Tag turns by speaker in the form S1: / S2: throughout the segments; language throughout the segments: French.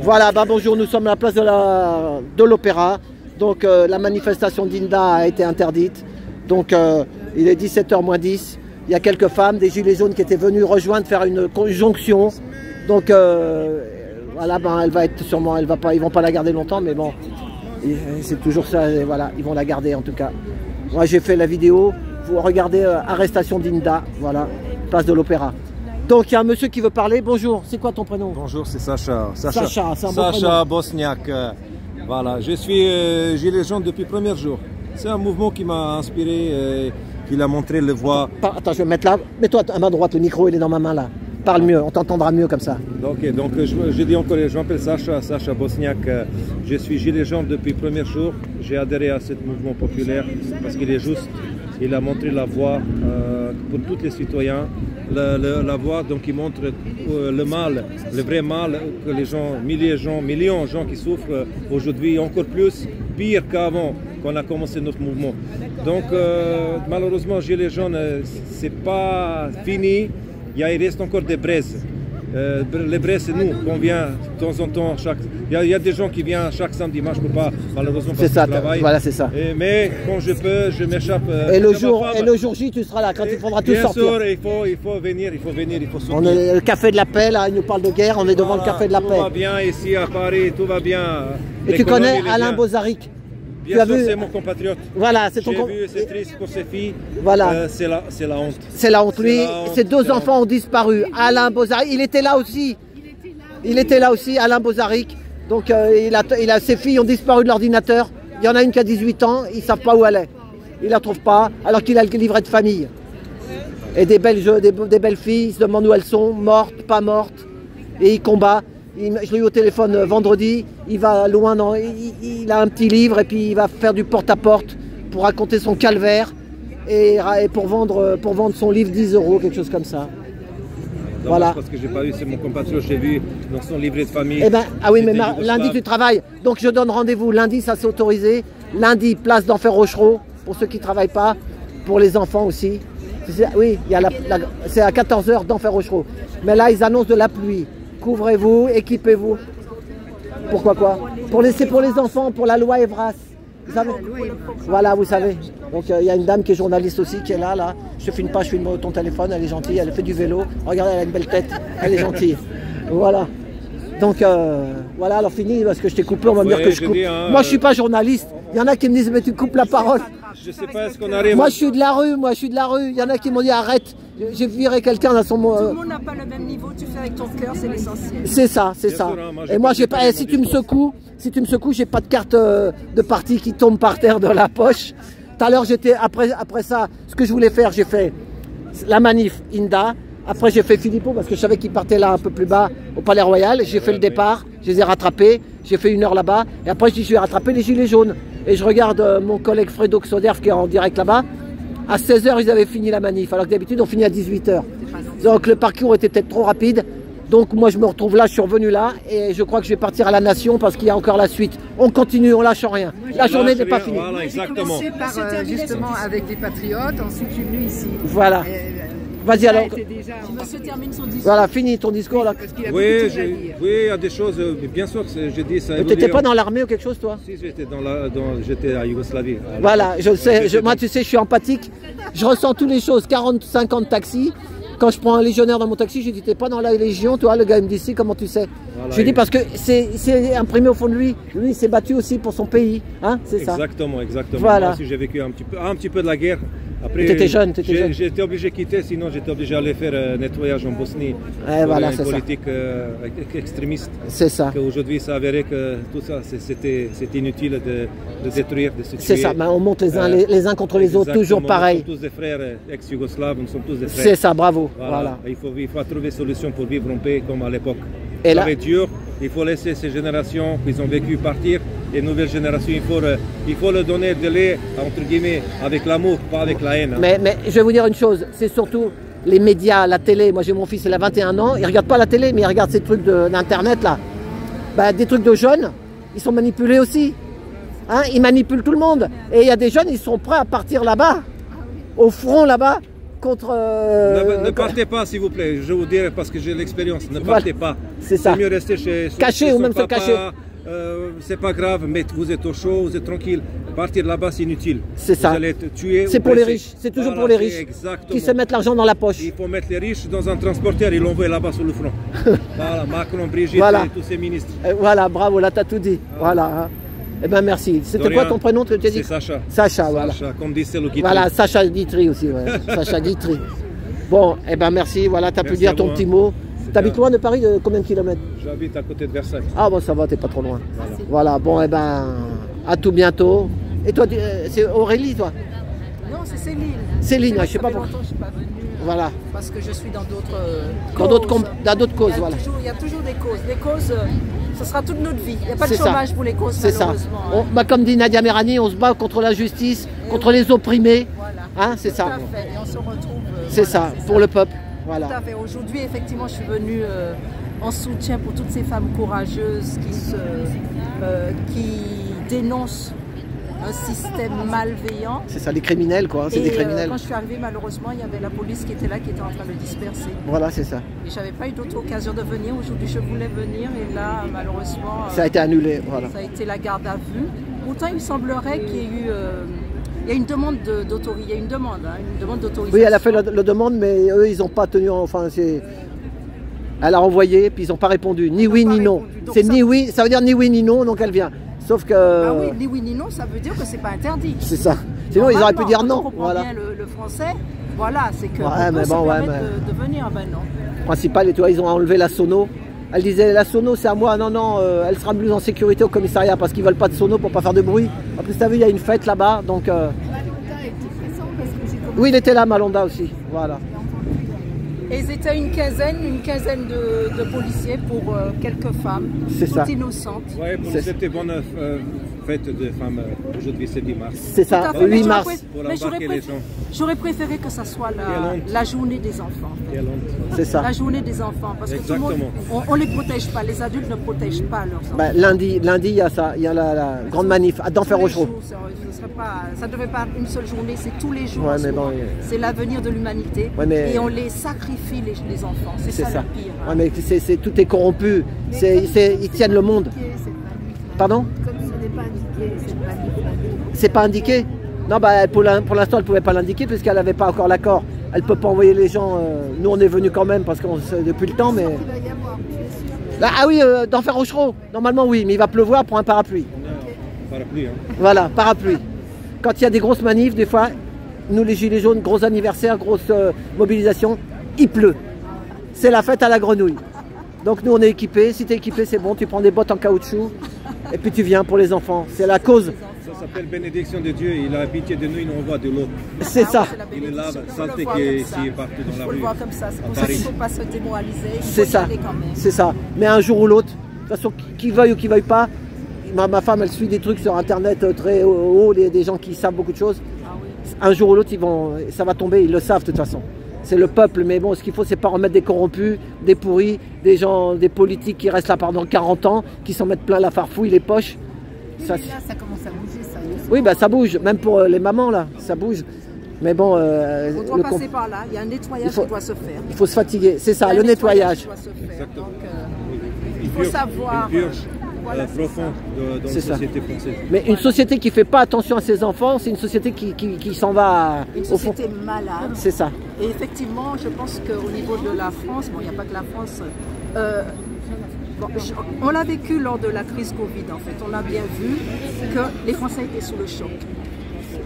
S1: Voilà, bah bonjour, nous sommes à la place de l'Opéra. Donc la manifestation d'Inda a été interdite. Donc il est 17h moins 10. Il y a quelques femmes, des gilets jaunes qui étaient venues rejoindre, faire une conjonction. Donc voilà, ben, elle va être sûrement, elle va pas, ils vont pas la garder longtemps, mais bon, c'est toujours ça. Et voilà, ils vont la garder en tout cas. Moi j'ai fait la vidéo. Vous regardez arrestation d'Inda, voilà, place de l'Opéra. Donc il y a un monsieur qui veut parler. Bonjour, c'est quoi ton prénom?
S2: Bonjour, c'est Sacha.
S1: Sacha, c'est un bon
S2: Sacha Bosniak. Voilà, je suis gilet jaune depuis le premier jour. C'est un mouvement qui m'a inspiré, qui a montré le voie.
S1: Attends, je vais me mettre là. Mets-toi à main droite, le micro il est dans ma main là. Parle mieux, on t'entendra mieux comme ça.
S2: Ok, donc je dis encore, je m'appelle Sacha Bosniak. Je suis gilet jaune depuis le premier jour. J'ai adhéré à ce mouvement populaire parce qu'il est juste. Il a montré la voie pour tous les citoyens. La voie, donc il montre le mal, le vrai mal que les gens, millions de gens qui souffrent aujourd'hui, encore plus, pire qu'avant, qu'on a commencé notre mouvement. Donc malheureusement, Gilets jaunes, c'est pas fini. Il reste encore des braises. Les braises, c'est nous qu'on vient de temps en temps. Il y a des gens qui viennent chaque samedi. Moi, je ne peux pas, malheureusement, parce que je travaille.
S1: Voilà, c'est ça.
S2: Mais quand je peux, je m'échappe.
S1: Et le jour J, tu seras là, quand il faudra tout sortir.
S2: Bien sûr, il faut venir, il faut soutenir.
S1: On est le café de la paix, là, il nous parle de guerre, on est devant le café de la paix.
S2: Tout va bien ici à Paris, tout va bien.
S1: Et tu connais Alain Bozaric?
S2: Bien sûr, c'est mon compatriote.
S1: Voilà, c'est ton compatriote.
S2: J'ai vu, c'est triste pour ses filles.
S1: Voilà.
S2: C'est la honte.
S1: C'est la honte. Lui, ses deux enfants ont disparu. Alain Bozaric, il était là aussi. Il était là aussi, Alain Bozaric. Donc ses filles ont disparu de l'ordinateur. Il y en a une qui a 18 ans, ils ne savent pas où elle est. Ils ne la trouvent pas, alors qu'il a le livret de famille. Et des belles filles, ils se demandent où elles sont, mortes, pas mortes. Et il combat. Je l'ai eu au téléphone vendredi, il va loin, il a un petit livre et puis il va faire du porte-à-porte pour raconter son calvaire et pour vendre son livre 10 €, quelque chose comme ça.
S2: Non,
S1: voilà.
S2: Parce que j'ai pas vu, c'est mon compatriote, j'ai vu dans son livret de famille.
S1: Eh ben, ah oui, mais lundi tu travailles, donc je donne rendez-vous. Lundi, ça c'est autorisé. Lundi, place d'Enfer Rochereau, pour ceux qui ne travaillent pas, pour les enfants aussi. Oui, c'est à 14 h d'Enfer Rochereau. Mais là, ils annoncent de la pluie. Couvrez-vous, équipez-vous. Pourquoi quoi? C'est pour les enfants, pour la loi Evras. Vous savez? Voilà, vous savez. Donc il y a une dame qui est journaliste aussi qui est là. Je te filme pas, je filme ton téléphone, elle est gentille, elle fait du vélo. Regardez, elle a une belle tête, elle est gentille. Voilà. Donc voilà, alors fini, parce que je t'ai coupé, on va me dire que je coupe. Moi je suis pas journaliste. Il y en a qui me disent mais tu coupes la parole.
S2: Je sais pas, est-ce qu'on arrive.
S1: Moi je suis de la rue, Il y en a qui m'ont dit arrête. J'ai viré quelqu'un dans son...
S3: Tout le monde n'a pas le même niveau, tu fais avec ton cœur, c'est l'essentiel.
S1: C'est ça, c'est ça. Et moi j'ai pas... Si tu me secoues, j'ai pas de carte de parti qui tombe par terre de la poche. Tout à l'heure j'étais, après ça, ce que je voulais faire, j'ai fait la manif Inda. Après j'ai fait Philippot parce que je savais qu'il partait là un peu plus bas au Palais Royal. J'ai fait le départ, je les ai rattrapés, j'ai fait 1 heure là-bas. Et après je vais rattraper les gilets jaunes. Et je regarde mon collègue Fredo Xoderf qui est en direct là-bas. À 16 h, ils avaient fini la manif, alors que d'habitude, on finit à 18 h. Donc le parcours était peut-être trop rapide. Donc moi, je me retrouve là, je suis revenu là. Et je crois que je vais partir à la Nation parce qu'il y a encore la suite. On continue, on lâche rien. La journée n'est pas finie.
S2: Voilà, exactement.
S3: J'ai commencé par, justement avec des patriotes, ensuite je suis venu ici.
S1: Voilà. Vas-y alors.
S3: Monsieur termine son discours.
S1: Voilà, fini ton discours là.
S2: Oui, il y a des choses, bien sûr, j'ai dit ça.
S1: Tu n'étais pas dans l'armée ou quelque chose, toi?
S2: Si, j'étais à Yougoslavie.
S1: Voilà, je sais, moi tu sais, je suis empathique. Je ressens toutes les choses, 40-50 taxis. Quand je prends un légionnaire dans mon taxi, je lui dis t'es pas dans la Légion, toi, le gars il me dit si, comment tu sais? Voilà, je lui dis parce que c'est imprimé au fond de lui. Lui, il s'est battu aussi pour son pays, hein, c'est ça.
S2: Exactement.
S1: Voilà.
S2: Moi aussi, j'ai vécu un petit peu de la guerre. Après,
S1: t'étais jeune.
S2: J'étais obligé de quitter, sinon j'étais obligé d'aller faire nettoyage en Bosnie.
S1: Voilà,
S2: une politique extrémiste.
S1: C'est ça.
S2: Aujourd'hui, ça avéré que tout ça, c'était inutile de détruire, de se tuer.
S1: C'est ça, on monte les uns contre les autres, toujours pareil.
S2: Nous sommes tous des frères ex-yougoslaves, nous sommes tous des frères.
S1: C'est ça, bravo. Voilà.
S2: Il faut trouver des solutions pour vivre en paix comme à l'époque.
S1: Et là,
S2: dur, il faut laisser ces générations qui ont vécu partir. Les nouvelles générations, il faut leur donner de lait, entre guillemets, avec l'amour, pas avec la haine.
S1: Mais je vais vous dire une chose, c'est surtout les médias, la télé. Moi j'ai mon fils, il a 21 ans, il ne regarde pas la télé, mais il regarde ces trucs d'internet là. Bah, des trucs de jeunes, ils sont manipulés aussi. Hein, ils manipulent tout le monde. Et il y a des jeunes, ils sont prêts à partir là-bas, au front là-bas, contre...
S2: Ne partez pas, s'il vous plaît, je vous dirai parce que j'ai l'expérience. Ne partez pas.
S1: C'est ça.
S2: C'est mieux rester chez
S1: caché ou même se cacher.
S2: C'est pas grave, mais vous êtes au chaud, vous êtes tranquille. Partir là-bas, c'est inutile.
S1: C'est ça.
S2: Vous allez être tué.
S1: C'est pour les riches. C'est toujours pour les riches qui se mettent l'argent dans la poche.
S2: Il faut mettre les riches dans un transporteur et l'envoyer là-bas sur le front. Voilà, Macron, Brigitte et tous ces ministres.
S1: Voilà, bravo, là, t'as tout dit. Voilà. Eh bien, merci. C'était quoi ton prénom que tu as dit?
S2: C'est Sacha.
S1: Sacha, voilà.
S2: Sacha, comme dit Célo Guitry.
S1: Voilà, Sacha Guitry aussi. Ouais. Sacha Guitry. Bon, eh bien, merci. Voilà, tu as pu dire ton petit mot. T'habites loin de Paris, de combien de kilomètres?
S2: J'habite à côté de Versailles.
S1: Ah bon, ça va, t'es pas trop loin. Voilà, bon, eh ben, à tout bientôt. Et toi, c'est Aurélie, toi?
S3: Non, c'est Céline.
S1: Céline, je sais pas pourquoi.
S3: Je suis pas venue.
S1: Voilà.
S3: Parce que je suis dans d'autres
S1: causes, voilà.
S3: Il y a toujours des causes. Les causes, ce sera toute notre vie. Il n'y a pas de chômage pour les causes, malheureusement.
S1: C'est ça. Comme dit Nadia Merani, on se bat contre la justice, contre les opprimés.
S3: Voilà.
S1: Hein, c'est ça.
S3: Tout à fait. Et on se retrouve.
S1: C'est ça, pour le peuple. Voilà.
S3: Tout à fait. Aujourd'hui, effectivement, je suis venue en soutien pour toutes ces femmes courageuses qui dénoncent un système malveillant.
S1: C'est ça, les criminels, quoi. C'est des criminels.
S3: Quand je suis arrivée, malheureusement, il y avait la police qui était là, qui était en train de disperser.
S1: Voilà, c'est ça.
S3: Et j'avais pas eu d'autre occasion de venir. Aujourd'hui, je voulais venir et là, malheureusement,
S1: ça a été annulé. Voilà.
S3: Ça a été la garde à vue. Pourtant, il me semblerait qu'il y ait eu... il y a une demande d'autorisation. Il y a une demande d'autorisation.
S1: Oui, elle a fait la demande, mais eux, ils n'ont pas tenu. Enfin, elle a envoyé, puis ils n'ont pas répondu. Ni oui, ni non. C'est ni oui, ça veut dire ni oui, ni non, donc elle vient. Sauf que.
S3: Ah oui, ni oui, ni non, ça veut dire que c'est pas interdit.
S1: C'est ça. Sinon, ils auraient pu dire non.
S3: On comprend bien le français. Voilà, c'est que.
S1: Ouais,
S3: on peut se permettre
S1: mais...
S3: de venir. Ben non.
S1: Le principal, et toi, ils ont enlevé la sono. Elle disait la sono c'est à moi, non, elle sera plus en sécurité au commissariat parce qu'ils veulent pas de sono pour pas faire de bruit. En plus, tu as vu, il y a une fête là-bas, donc. Oui, il était là, Malonda aussi, voilà.
S3: Et ils étaient une quinzaine de policiers pour quelques femmes, toutes innocentes.
S2: Oui, pour cette bonne fête de femmes aujourd'hui, c'est 10 mars.
S1: C'est ça, 8 mars.
S2: Pour embarquer les gens.
S3: J'aurais préféré que ça soit la journée des enfants.
S1: C'est ça.
S3: La journée des enfants, parce que tout le monde, on les protège pas, les adultes ne protègent pas leurs enfants.
S1: Lundi, il y a ça, il y a la grande manif à Denfert-Rochereau.
S3: Ça ne devrait pas être une seule journée, c'est tous les jours. C'est l'avenir de l'humanité et on les sacrifie les enfants. C'est ça le pire.
S1: Ouais, mais tout est corrompu. Ils tiennent le monde. Pardon?
S4: Comme ce n'est pas indiqué, cette manif.
S1: C'est pas indiqué? Non, pour l'instant, elle ne pouvait pas l'indiquer puisqu'elle n'avait pas encore l'accord. Elle ne peut pas envoyer les gens. Nous, on est venus quand même parce qu'on depuis le temps, mais. Ah oui, Denfert-Rochereau. Normalement, oui, mais il va pleuvoir pour un parapluie.
S2: Parapluie, hein.
S1: Voilà, parapluie. Quand il y a des grosses manifs, des fois, nous les gilets jaunes, gros anniversaire, grosse mobilisation, il pleut. C'est la fête à la grenouille. Donc nous on est équipés, si tu es équipé c'est bon, tu prends des bottes en caoutchouc et puis tu viens pour les enfants. C'est la cause.
S2: Ça s'appelle bénédiction de Dieu, il a pitié de nous, il nous envoie de l'eau.
S1: C'est ça.
S2: Il lave la saleté qui est ici partout dans la rue.
S3: Il faut le voir comme ça, c'est pour ça qu'il ne faut pas se démoraliser.
S1: C'est ça, c'est ça. Mais un jour ou l'autre, de toute façon, qui veuille ou qui veuille pas, ma femme elle suit des trucs sur internet très haut, des gens qui savent beaucoup de choses. Un jour ou l'autre, ça va tomber, ils le savent de toute façon. C'est le peuple, mais bon, ce qu'il faut, c'est pas remettre des corrompus, des pourris, des gens, des politiques qui restent là pendant 40 ans, qui s'en mettent plein la farfouille, les poches.
S4: Oui, ça, mais là, ça commence à bouger, ça.
S1: Oui, ça bouge, même pour les mamans, là, ça bouge. Mais bon...
S3: on doit passer par là, il y a un nettoyage qui doit se faire.
S1: Il faut se fatiguer, c'est ça, le nettoyage.
S2: Exactement.
S3: Donc, il faut savoir...
S2: profond dans la société française.
S1: Mais une société qui ne fait pas attention à ses enfants, c'est une société qui s'en va
S3: une
S1: au fond.
S3: Société malade.
S1: C'est ça.
S3: Et effectivement, je pense qu'au niveau de la France, bon, il n'y a pas que la France, on l'a vécu lors de la crise Covid en fait. On a bien vu que les Français étaient sous le choc.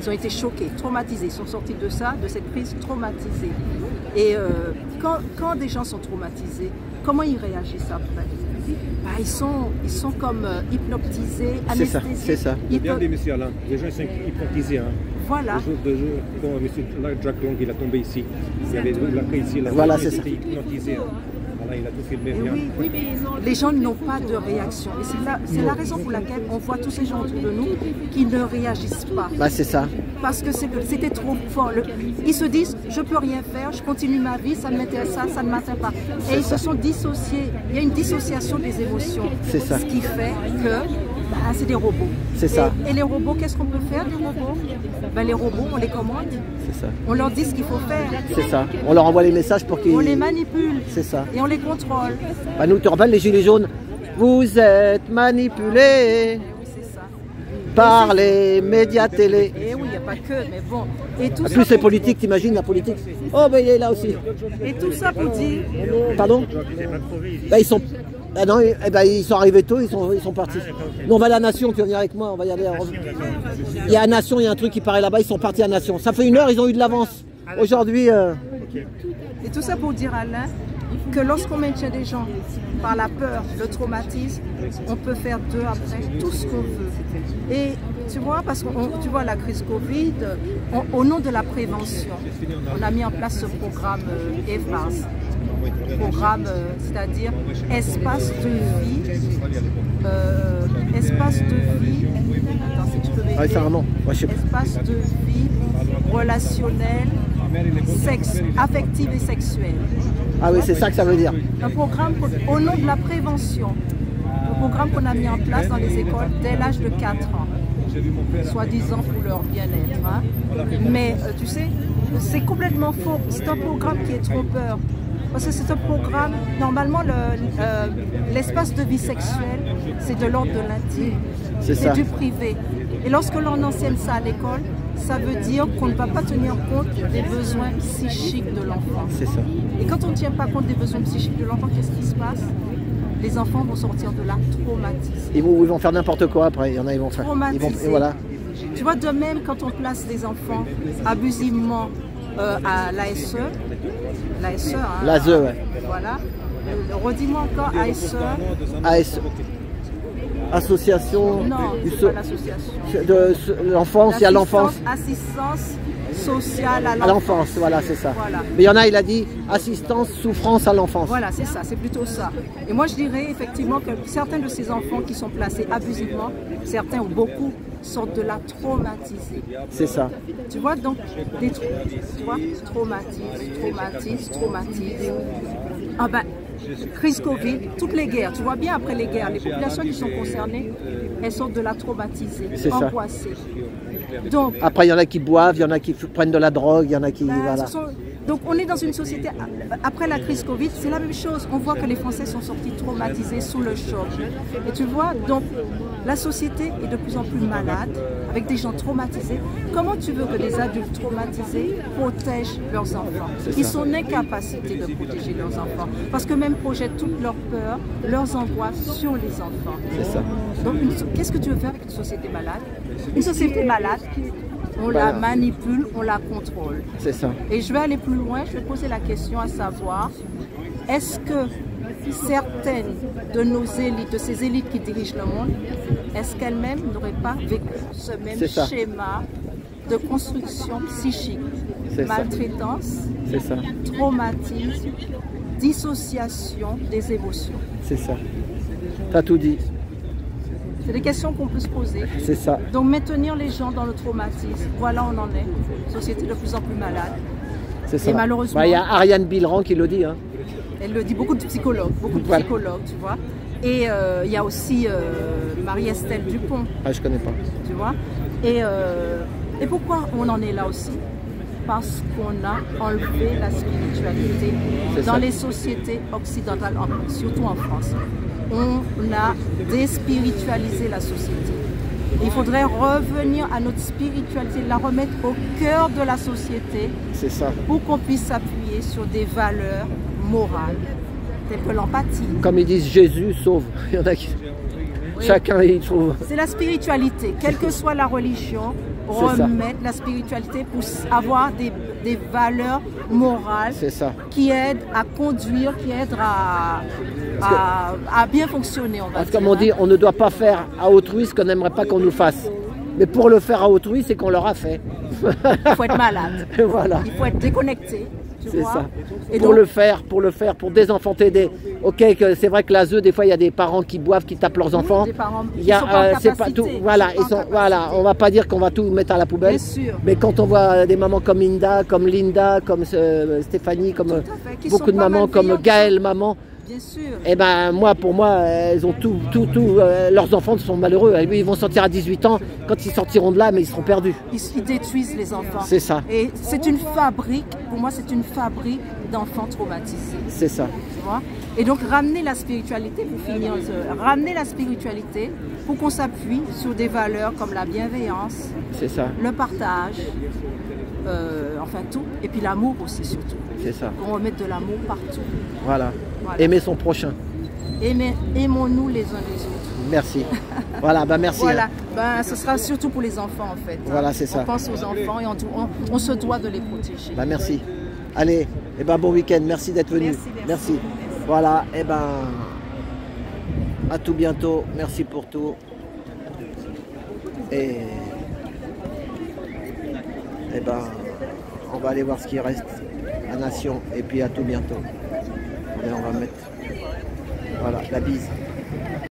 S3: Ils ont été choqués, traumatisés. Ils sont sortis de cette crise traumatisés. Et quand des gens sont traumatisés, comment ils réagissent après? Ils sont comme hypnotisés, anesthésiés.
S1: C'est ça.
S2: Bien dit, monsieur Alain. Les gens sont hypnotisés. Hein.
S3: Voilà.
S2: Quand monsieur Jacques Long il a tombé ici, il y avait la crise ici.
S1: Voilà, c'est ça.
S2: Il était hypnotisé. Voilà, il a tout filmé.
S3: Oui, mais les gens n'ont pas de réaction. Et c'est la raison pour laquelle on voit tous ces gens autour de nous qui ne réagissent pas.
S1: C'est ça.
S3: Parce que c'était trop fort. Ils se disent, je ne peux rien faire, je continue ma vie, ça ne m'intéresse pas, ça ne m'atteint pas. Et ils se sont dissociés. Il y a une dissociation des émotions.
S1: C'est ça.
S3: Ce qui fait que Bah, c'est des robots.
S1: C'est ça.
S3: Et les robots, qu'est-ce qu'on peut faire des robots? Ben, les robots, on les commande.
S1: C'est ça.
S3: On leur dit ce qu'il faut faire.
S1: C'est ça. On leur envoie les messages pour qu'ils...
S3: On les manipule.
S1: C'est ça.
S3: Et on les contrôle.
S1: Bah, nous, tu te rappelles les gilets jaunes? Vous êtes manipulés
S3: Oui, c'est ça.
S1: par les médias télé.
S3: Et oui, il n'y a pas que, mais bon. Et tout
S1: En
S3: ça
S1: plus, les
S3: pour-
S1: politiques, t'imagines la politique? Oh, ben il est là aussi.
S3: Et tout ça pour dire,
S1: Pardon? Ben, ils sont... Ah non, ils sont arrivés tôt, ils sont partis. Nous, on va à la Nation, tu vas venir avec moi, on va y aller. Il y a à Nation, il y a un truc qui paraît là-bas, ils sont partis à Nation. Ça fait 1 heure, ils ont eu de l'avance. Aujourd'hui...
S3: et tout ça pour dire, Alain, que lorsqu'on maintient des gens par la peur, le traumatisme, on peut faire d'eux après tout ce qu'on veut. Et tu vois, parce que tu vois la crise Covid, au nom de la prévention, on a mis en place ce programme EFAS, programme, c'est-à-dire espace de vie, attends, si tu peux m'aider.
S1: Ah, c'est un nom. Ouais, je sais pas.
S3: Espace de vie relationnel, affective et sexuelle.
S1: Ah oui, c'est ça que ça veut dire.
S3: Un programme au nom de la prévention, un programme qu'on a mis en place dans les écoles dès l'âge de 4 ans, soi-disant pour leur bien-être. Hein. Mais tu sais, c'est complètement faux. C'est un programme qui est trompeur. Parce que c'est un programme, normalement, l'espace de vie sexuelle, c'est de l'ordre de l'intime. C'est du privé. Et lorsque l'on enseigne ça à l'école, ça veut dire qu'on ne va pas tenir compte des besoins psychiques de l'enfant.
S1: C'est ça.
S3: Et quand on ne tient pas compte des besoins psychiques de l'enfant, qu'est-ce qui se passe? Les enfants vont sortir de là traumatisés.
S1: Ils vont faire n'importe quoi après, il y en a, ils vont faire.
S3: Traumatisés.
S1: Et voilà.
S3: Tu vois, de même, quand on place des enfants abusivement à l'ASE, l'ASE, hein,
S1: L'ASE, ouais.
S3: Voilà. Redis-moi encore, ASE.
S1: AS, association
S3: Non,
S1: du
S3: c'est pas l'association.
S1: de l'enfance, il y a l'enfance.
S3: Assistance sociale à
S1: À
S3: l'enfance.
S1: l'enfance, voilà, c'est ça.
S3: Voilà.
S1: Mais il y en a, il a dit assistance, souffrance à l'enfance.
S3: Voilà, c'est ça, c'est plutôt ça. Et moi, je dirais effectivement que certains de ces enfants qui sont placés abusivement, certains ou beaucoup, sortent de là traumatisés.
S1: C'est ça.
S3: Tu vois, donc, tu vois, traumatisme. Ah ben, crise Covid, toutes les guerres, tu vois bien après les guerres, les populations qui sont concernées, elles sortent de là traumatisées, angoissées. Donc,
S1: après, il y en a qui boivent, il y en a qui prennent de la drogue, il y en a qui...
S3: ben,
S1: voilà.
S3: donc on est dans une société, après la crise Covid, c'est la même chose. On voit que les Français sont sortis traumatisés sous le choc. Et tu vois, donc la société est de plus en plus malade, avec des gens traumatisés. Comment tu veux que des adultes traumatisés protègent leurs enfants? Ils sont en incapacité de protéger leurs enfants, parce que même projettent toutes leurs peurs, leurs angoisses sur les enfants.
S1: C'est ça.
S3: Donc qu'est-ce que tu veux faire avec une société malade? Une société malade, on la manipule, on la contrôle.
S1: C'est ça.
S3: Et je vais aller plus loin, je vais poser la question à savoir, est-ce que certaines de nos élites, de ces élites qui dirigent le monde, est-ce qu'elles-mêmes n'auraient pas vécu ce même schéma de construction psychique, maltraitance, traumatisme, dissociation des émotions?
S1: C'est ça. Tu as tout dit.
S3: C'est des questions qu'on peut se poser.
S1: C'est ça.
S3: Donc maintenir les gens dans le traumatisme, voilà on en est. Société de plus en plus malade.
S1: C'est ça.
S3: Et malheureusement...
S1: Il y a Ariane Bilran qui le dit. Hein.
S3: Elle le dit, beaucoup de psychologues, tu vois. Et il y a aussi Marie-Estelle Dupont.
S1: Ah, je connais pas.
S3: Tu vois. Et pourquoi on en est là aussi? Parce qu'on a enlevé la spiritualité dans les sociétés occidentales, surtout en France. On a déspiritualisé la société. Il faudrait revenir à notre spiritualité, la remettre au cœur de la société.
S1: C'est ça.
S3: Pour qu'on puisse s'appuyer sur des valeurs morales, telles que l'empathie.
S1: Comme ils disent, Jésus sauve. Il y en a qui... Oui. Chacun y trouve.
S3: C'est la spiritualité, quelle que soit la religion, remettre la spiritualité pour avoir des valeurs morales qui aident à conduire, qui aident à bien fonctionner.
S1: Parce que comme on dit, on ne doit pas faire à autrui ce qu'on n'aimerait pas qu'on nous fasse. Mais pour le faire à autrui, c'est qu'on leur a fait.
S3: Il faut être malade.
S1: Voilà.
S3: Il faut être déconnecté.
S1: C'est ça. Et pour donc, pour désenfanter des... Ok, c'est vrai que l'ASE, des fois, il y a des parents qui boivent, qui tapent leurs enfants.
S3: Des parents
S1: qui c'est pas tout. Voilà, on va pas dire qu'on va tout mettre à la poubelle. Mais quand on voit des mamans comme Linda, comme Stéphanie, comme beaucoup de mamans, comme Gaëlle maman,
S3: Bien sûr.
S1: Et ben moi, pour moi, elles ont leurs enfants sont malheureux. Ils vont sortir à 18 ans. Quand ils sortiront de là, mais ils seront perdus.
S3: Ils détruisent les enfants.
S1: C'est ça.
S3: Et c'est une fabrique, pour moi, c'est une fabrique d'enfants traumatisés.
S1: C'est ça.
S3: Tu vois? Et donc ramener la spiritualité, pour finir, ramener la spiritualité pour qu'on s'appuie sur des valeurs comme la bienveillance,
S1: c'est ça,
S3: le partage, enfin tout, et puis l'amour aussi surtout.
S1: C'est ça.
S3: On remet de l'amour partout.
S1: Voilà. Aimer son prochain.
S3: Aimons-nous les uns les autres.
S1: Merci. Voilà, bah merci.
S3: Voilà,
S1: hein.
S3: Ce sera surtout pour les enfants en fait.
S1: Voilà, c'est ça.
S3: On pense aux enfants et on se doit de les protéger.
S1: Bah merci. Allez, et ben bon week-end. Merci d'être venu. Merci. Voilà, et ben à tout bientôt. Merci pour tout. Et ben on va aller voir ce qui reste à Nation. Et puis à tout bientôt. Et on va mettre voilà la bise.